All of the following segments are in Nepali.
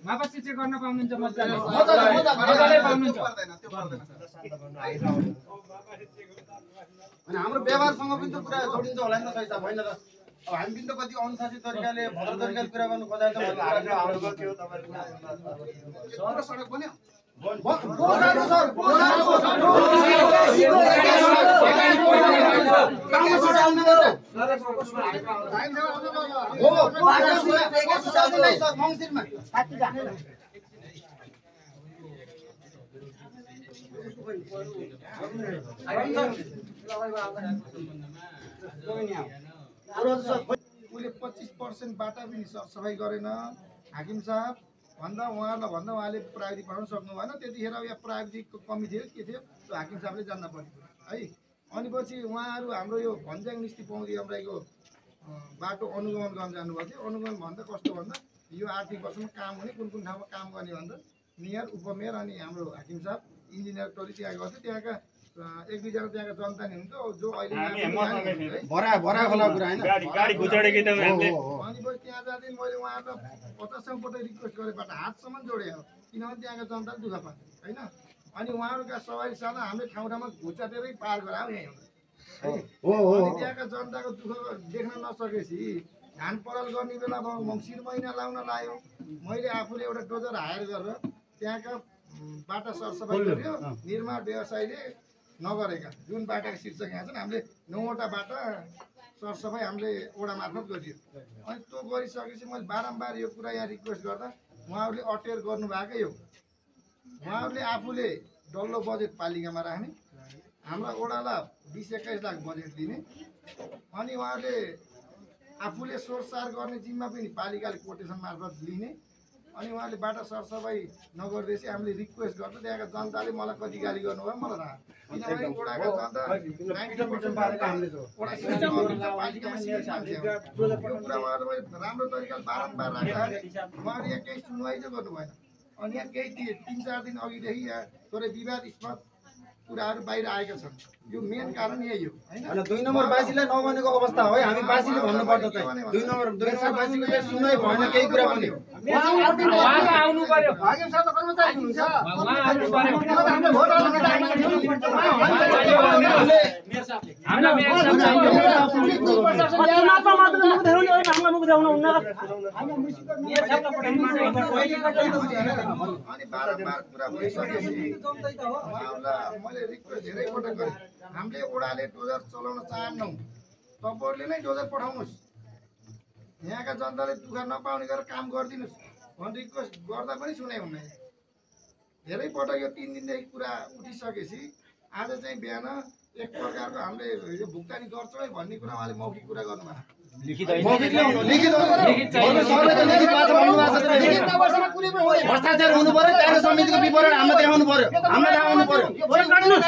मापासी चेक गर्न पाउनुहुन्छ मजाले मजाले पाउनुहुन्छ अनि हाम्रो व्यवहारसँग पनि त कुरा जोडिन्छ होला नि त सही होइन र अब हामी पनि त कति अनुशासित तरिकाले भद्र तरिकाले कुरा गर्नु खोजेको छ सडक बन्यो उसले 25% बाटा पनि सफाई गरेन हाकिम साहब भन्दा उहाँलाई भन्दा उहाँले प्राविधिक पठाउन सक्नु भएन त्यतिखेर यहाँ प्राविधिकको कमी थियो के थियो त्यो हाकिम साहबले जान्न पर्यो है अनि पछि उहाँहरू हाम्रो यो भन्ज्याङ निस्ती पौडी अमराईको बाटो अनुगमन गर्न जानुभएको थियो अनुगमन भन्दा कस्तो भन्दा यो आर्थिक वर्षमा काम हुने कुन कुन ठाउँमा काम गर्ने भन्दा मेयर उपमेयर अनि हाम्रो हाकिम साहब इन्जिनियर टोली त्यहाँ गर्थ्यो त्यहाँका एक दुईजना त्यहाँका जनता नि हुन्थ्यो जो अहिले भरा खोला कुरा होइन गाडी गुजाडेकै त हामीले अनि पछि त्यहाँ जाँदै मैले उहाँहरूलाई 50 पटक रिक्वेस्ट गरेँ बाटो हातसम्म जोडेँ किनभने त्यहाँका जनताले दुःख पाएको होइन अनि उहाँहरूका सवारी साना हामीले ठाउँ ठाउँमा घुचाटेरै पार गरायो यहीँ अनि त्यहाँका जनताको दुःख देख्न नसकेपछि धान पराल गर्ने बेला मङ्सिर महिना लाउन लाग्यो मैले आफूले एउटा डोजर हायर गरेर त्यहाँका बाटा सरसफाइ गर्यो निर्माण व्यवसायले नगरेका जुन बाटाको शीर्षक यहाँ छन् हामीले 9वटा बाटा सरसफाइ हामीले ओडा मार्फत गरियो अनि त्यो गरिसकेपछि मैले बारम्बार यो कुरा यहाँ रिक्वेस्ट गर्दा उहाँहरूले अटेर गर्नुभएकै हो उहाँहरूले आफूले डल्लो बजेट पालिकामा राख्ने हाम्रा ओडालाई 20-21 लाख बजेट दिने अनि उहाँहरूले आफूले सोरसार गर्ने जिम्मा पनि पालिकाले कोटेसन मार्फत लिने अनि उहाँले बाटा सरसफाइ नगर्दैछ हामीले रिक्वेस्ट गर्दा त्यहाँका जनताले मलाई कति गाली गर्नुभयो मलाई थाहा किनभने ओडाका जनता 90% पालिकामा सिरियस मान्छे हो यो कुरा उहाँहरूले राम्रो तरिकाले बारम्बार राख्दाखेरि उहाँले यहाँ केही सुनवाई चाहिँ गर्नु भएन अनि यहाँ केही 3-4 दिन अघिदेखि यहाँ थोरै विवादस्पद कुराहरू बाहिर आएका छन् यो मेन कारण यही हो हैन 2 नम्बर बासीलाई नगर्नेको अवस्था हो है हामी बासीले भन्नु पर्छ चाहिँ 2 नम्बर बासीको चाहिँ सुनाइ भएन केही कुरा पनि उहाँको आउनु पर्यो हाकिम साहब त कर्मचारी हुनुहुन्छ उहाँ आउनु पर्यो हामीले भोट हाल्नु हामीलाई मेयर साहब चुनावमा मात्र मुख देखाउने होइन हामीलाई मुख देखाउनु हुन्न मेयर साहबलाई पठाउनु अनि बारम्बार कुरा भइसकेपछि उहाँहरूलाई मैले रिक्वेस्ट धेरै पटक गरेँ हामीले ओडाले डोजर चलाउन चाहन्नौँ तपाईँहरूले नै डोजर पठाउनुहोस् यहाँका जनताले दुःख नपाउने गरेर काम गरिदिनुहोस् भनेर रिक्वेस्ट गर्दा पनि सुनाइ हुन्न धेरै पटक यो 3 दिनदेखि कुरा उठिसकेपछि आज चाहिँ बिहान एक प्रकारको हामीले यो भुक्तानी गर्छौँ है भन्ने कुरा उहाँले मौखिक कुरा गर्नुभयो भ्रष्टाचार हुनु पर्यो कार्य समितिको विवरण हामीलाई देखाउनु पर्यो हामीलाई देखाउनु पर्यो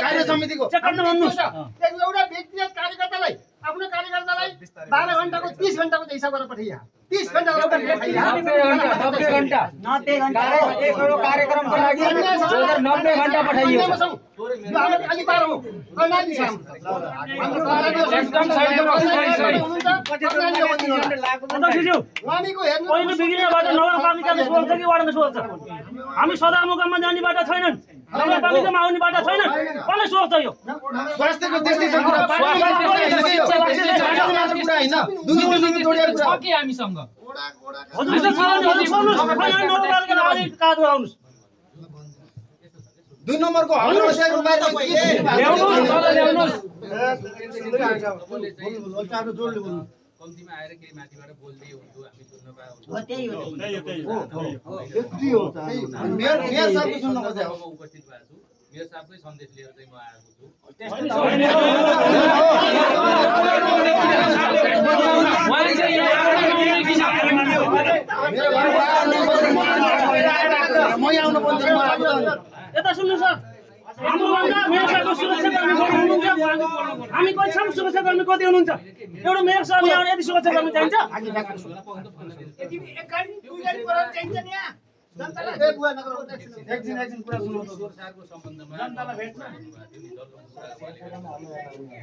कार्य समितिको एउटा व्यक्तिगत कार्यकर्तालाई आफ्नो कार्यकर्तालाई 12 घण्टाको 30 घण्टाको हिसाब गरेर पठाइया 30 घण्टा 90 घण्टा एकरो कार्यक्रमको लागि 90 घण्टा पठाइयो यो हाम्रो अधिकार हो कर्णाली छ एकदम सही उहाँको हेर्नु पहिलो बिग्रिनबाट नगरपालिकाले सोच्छ कि वार्डले सोच्छ हामी सदरमुकाममा जाने बाटा छैनन् नगरपालिकामा आउने बाटा छैनन् कसले सोच्छ यो स्वास्थ्यको त्यस्तै छ कुरा कुरा हैन दुनियासँग जोडिएको कुरा के हामीसँग हजुर नगरपालिकाले 2 नम्बरको हाम्रो सेयर बाहिर कम्तीमा आएर केही माथिबाट बोल्दै हुन्थ्यो हामी सुन्न पाएको मेयर साहबले सुन्न खोजे म उपस्थित भएको छु मेयर साहबकै सन्देश लिएर चाहिँ म आएको छु यता सुन्नु सर हाम्रो भन्दा मेयर साहबको सुरक्षाकर्मी कति हुनुहुन्छ हामी कहिलेसम्म सुरक्षाकर्मी कति हुनुहुन्छ एउटा मेयर साहब यहाँ यदि सुरक्षाकर्मी चाहिन्छ एकछिन कुरा सुन्नु सरकारको सम्बन्धमा जनतालाई भेट्न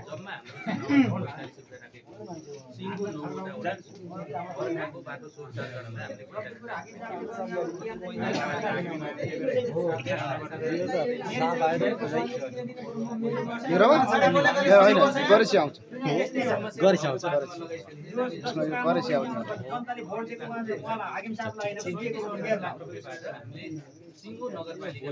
जम्मा गोर्खाको बाटो सोरसार गर्नलाई सिङ्गो नगरपालिका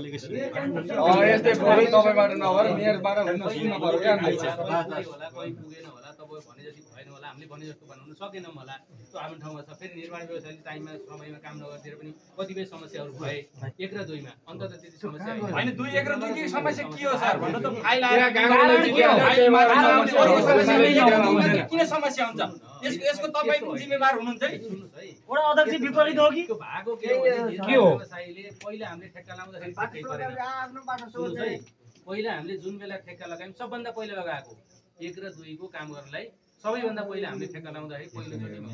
यस्तै फोरै तपाईबाट नभएर मेयरबाट हुन सुन्न पर्यो क्या होला कोही पुगेन होला तपाईँ भने जति भएन होला हामीले भने जस्तो बनाउन सकेनौँ होला त्यो आफ्नो ठाउँमा छ फेरि निर्माण व्यवसायले टाइममा समयमा काम नगरिदिएर पनि कतिपय समस्याहरू भए 1 र 2 मा अन्तत त्यति समस्या हैन 2 1 र 2 की समस्या के हो सर भन्नु त फाइल किन समस्या हुन्छ यसको तपाईँ जिम्मेवार हुनुहुन्छ है वडा अध्यक्ष विपरीत हो कि भागो के हो व्यवसायले पहिला हामीले ठेक्का लाउँदाखेरि केही गरेन पहिला हामीले जुन बेला ठेक्का लगायौँ सबभन्दा पहिला लगाएको 1 र 2 को काम गर्नलाई सबैभन्दा पहिला हामीले ठेक्का लाउँदाखेरि पहिलोचोटिमा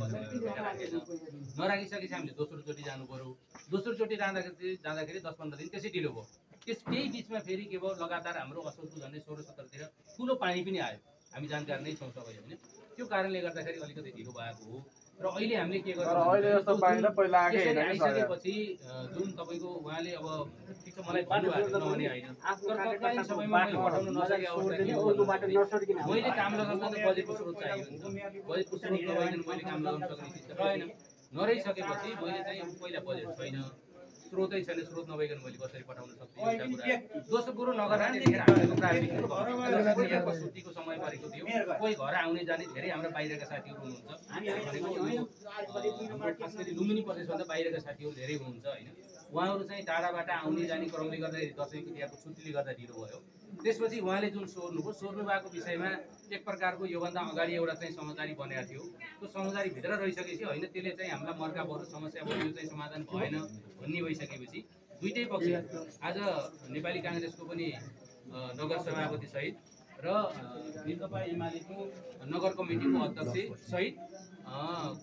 नराखिसकेपछि हामीले दोस्रो चोटि जानु पर्यो दोस्रो चोटि जाँदाखेरि 10-15 दिन त्यसै ढिलो भयो त्यही बिचमा फेरि के भयो लगातार हाम्रो असोजको झन्डै 16-17 तिर ठुलो पानी पनि आयो हामी जानकार नै छौँ सबै होइन त्यो कारणले गर्दाखेरि अलिकति ढिलो भएको हो र अहिले हामीले के आइसकेपछि जुन तपाईँको उहाँले अब ठिक छ मलाई भन्नुभएको नभने होइन तत्कालीन समयमा मैले पठाउन नसकेको अवस्था के हो मैले काम लगाउँदा त बजेटको स्रोत चाहियो नि त बजेटको स्रोत नभइकन मैले काम लगाउन सक्ने स्थिति रहेन नरहिसकेपछि मैले चाहिँ अब पहिला बजेट छैन स्रोतै छैन स्रोत नभइकन मैले कसरी पठाउन सक्छु एउटा कुरा दोस्रो कुरो नगर्दा त्यतिखेर हामीहरूको प्राविधिक सुत्तीको समय परेको थियो कोही घर आउने जाने धेरै हाम्रो बाहिरका साथीहरू हुनुहुन्छ खास गरी लुम्बिनी प्रदेशभन्दा बाहिरका साथीहरू धेरै हुनुहुन्छ होइन उहाँहरू चाहिँ टाढाबाट आउने जाने क्रमले गर्दाखेरि दसैँको तिहारको छुट्टीले गर्दा ढिलो भयो त्यसपछि उहाँले जुन सोर्नु भएको विषयमा एक प्रकारको योभन्दा अगाडि एउटा चाहिँ समझदारी बनेको थियो त्यो समझदारी भित्र रहिसकेपछि होइन त्यसले चाहिँ हामीलाई मर्का पर्यो समस्या भयो यो चाहिँ समाधान भएन भन्ने भइसकेपछि दुईटै पक्ष आज नेपाली काङ्ग्रेसको पनि नगर सभापति सहित र नेकपा एमालेको नगर कमिटीको अध्यक्ष सहित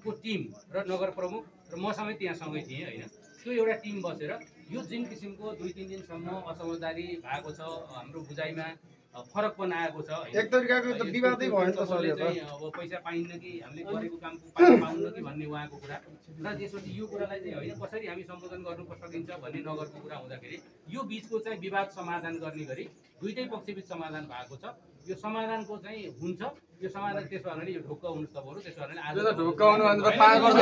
को टिम र नगर प्रमुख र म समेत त्यहाँ सँगै थिएँ होइन त्यो एउटा टिम बसेर यो जुन किसिमको 2-3 दिनसम्म असमझदारी भएको छ हाम्रो बुझाइमा फरक पनि आएको छ एक तरिकाको त विवादै भयो नि त सर यो त अब पैसा पाइन्न कि हामीले गरेको कामको पैसा पाउन्न कि भन्ने उहाँको कुरा र त्यसपछि यो कुरालाई चाहिँ होइन कसरी हामी सम्बोधन गर्नु सकिन्छ भन्ने नगरको कुरा हुँदाखेरि यो बिचको चाहिँ विवाद समाधान गर्ने गरी दुईटै पक्षबीच समाधान भएको छ यो समाधानको चाहिँ हुन्छ यो समाधान त्यसो भने यो ढोक्क हुनु त बरु त्यसो भने आज ढोक्क हुनु भन्दा 5 वर्ष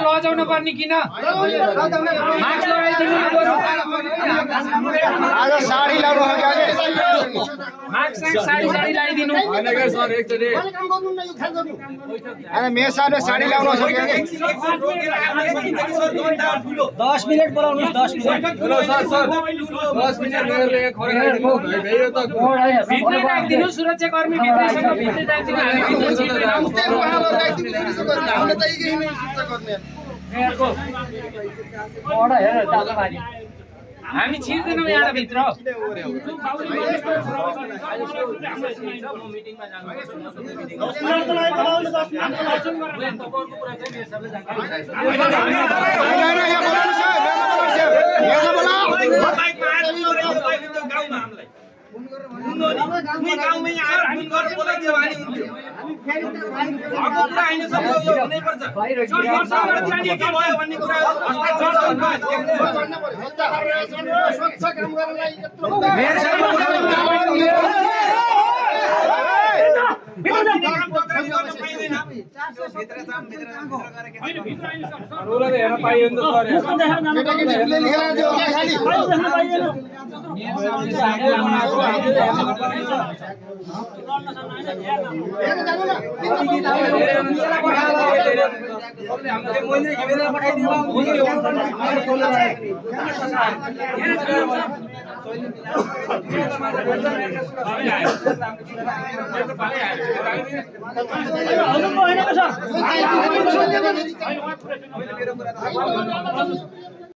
लजाउन पर्ने किन आज साडी लाउनु साडी लगाइदिनु मेयर साहबले साडी लाउनु सक्यो 10 मिनेट बोलाउनुस् 10 मिनेट 10 मिनेट मेयरले खरे राखिदिनु भयो त भित्र राखिदिनु सुरक्षाकर्मी भित्रसँग भित्र राखिदिनु हामीले त यही नै सुरक्षा गर्ने मेयरको बडा हेर दादा भाइ हामी छिर्दैनौँ यहाँ भित्र मिटिङमा जानु